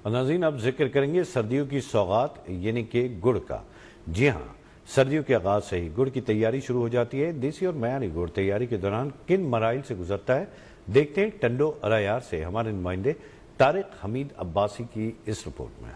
और नाज़रीन, अब जिक्र करेंगे सर्दियों की सौगात यानी कि गुड़ का। जी हाँ, सर्दियों के आगाज से ही गुड़ की तैयारी शुरू हो जाती है। देसी और मयानी गुड़ तैयारी के दौरान किन मराइल से गुजरता है, देखते हैं टंडो अरायार से हमारे नुमाइंदे तारिक हमीद अब्बासी की इस रिपोर्ट में।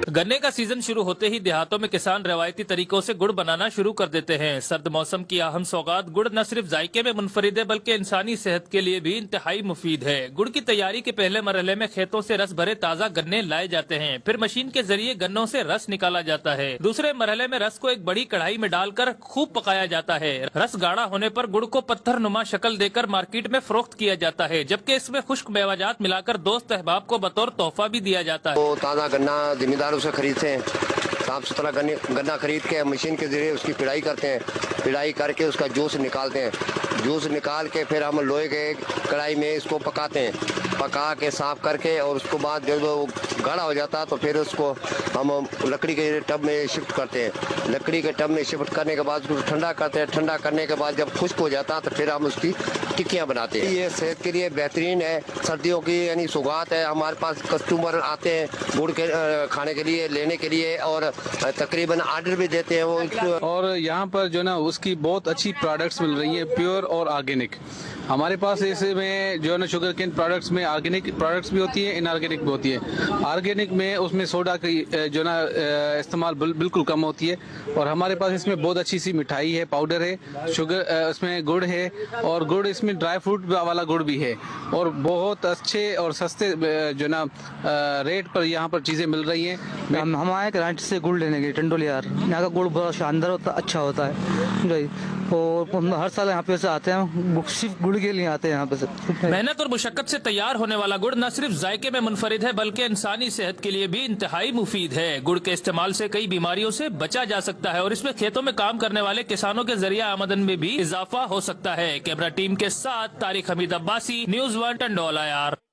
गन्ने का सीजन शुरू होते ही देहातों में किसान रवायती तरीकों से गुड़ बनाना शुरू कर देते हैं। सर्द मौसम की अहम सौगात गुड़ न सिर्फ जायके में मुनफरिद है बल्कि इंसानी सेहत के लिए भी इंतहाई मुफीद है। गुड़ की तैयारी के पहले मरहले में खेतों से रस भरे ताजा गन्ने लाए जाते हैं, फिर मशीन के जरिए गन्नों से रस निकाला जाता है। दूसरे मरहले में रस को एक बड़ी कढ़ाई में डालकर खूब पकाया जाता है। रस गाढ़ा होने पर गुड़ को पत्थर नुमा शक्ल देकर मार्केट में फरोख्त किया जाता है, जबकि इसमें खुश्क मेवाजात मिलाकर दोस्त अहबाब को बतौर तोहफा भी दिया जाता है। तो ताजा गन्ना जिम्मेदारों से खरीदते हैं, साफ सुथरा गन्ना खरीद के मशीन के जरिए उसकी पिड़ाई करते हैं। पिड़ाई करके उसका जूस निकालते हैं। जूस निकाल के फिर हम लोहे के कढ़ाई में इसको पकाते हैं, पका के साफ करके, और उसके बाद जब वो गाढ़ा हो जाता है तो फिर उसको हम लकड़ी के टब में शिफ्ट करते हैं। लकड़ी के टब में शिफ्ट करने के बाद उसको ठंडा करते हैं। ठंडा करने के बाद जब खुश्क हो जाता है तो फिर हम उसकी टिक्कियाँ बनाते हैं। ये सेहत के लिए बेहतरीन है, सर्दियों की यानी सौगात है। हमारे पास कस्टमर आते हैं गुड़ के खाने के लिए, लेने के लिए, और तकरीबन ऑर्डर भी देते हैं वो। और यहाँ पर जो ना उसकी बहुत अच्छी प्रोडक्ट्स मिल रही हैं, प्योर और ऑर्गेनिक। हमारे पास इसमें जो है ना शुगर केन प्रोडक्ट्स में ऑर्गेनिक प्रोडक्ट्स भी होती है, इनऑर्गेनिक भी होती है। ऑर्गेनिक में उसमें सोडा की जो ना इस्तेमाल बिल्कुल कम होती है। और हमारे पास इसमें बहुत अच्छी सी मिठाई है, पाउडर है, शुगर उसमें गुड़ है, और गुड़ इसमें ड्राई फ्रूट वाला गुड़ भी है। और बहुत अच्छे और सस्ते जो ना रेट पर यहाँ पर चीज़ें मिल रही हैं। हम आए कराची से गुड़ लेने के लिए, टंडो अरायार। यहाँ का गुड़ बहुत शानदार होता है, अच्छा होता है। और हम हर साल यहाँ पे से आते हैं, सिर्फ गुड़ के लिए आते हैं यहाँ पे से। मेहनत और मुशक्कत से तैयार होने वाला गुड़ न सिर्फ जायके में मुनफरिद है बल्कि इंसानी सेहत के लिए भी इंतहाई मुफीद है। गुड़ के इस्तेमाल से कई बीमारियों से बचा जा सकता है और इसमें खेतों में काम करने वाले किसानों के जरिए आमदन में भी इजाफा हो सकता है। कैमरा टीम के साथ तारिक हमीद अब्बासी, न्यूज़ 1 टंडो अरायार।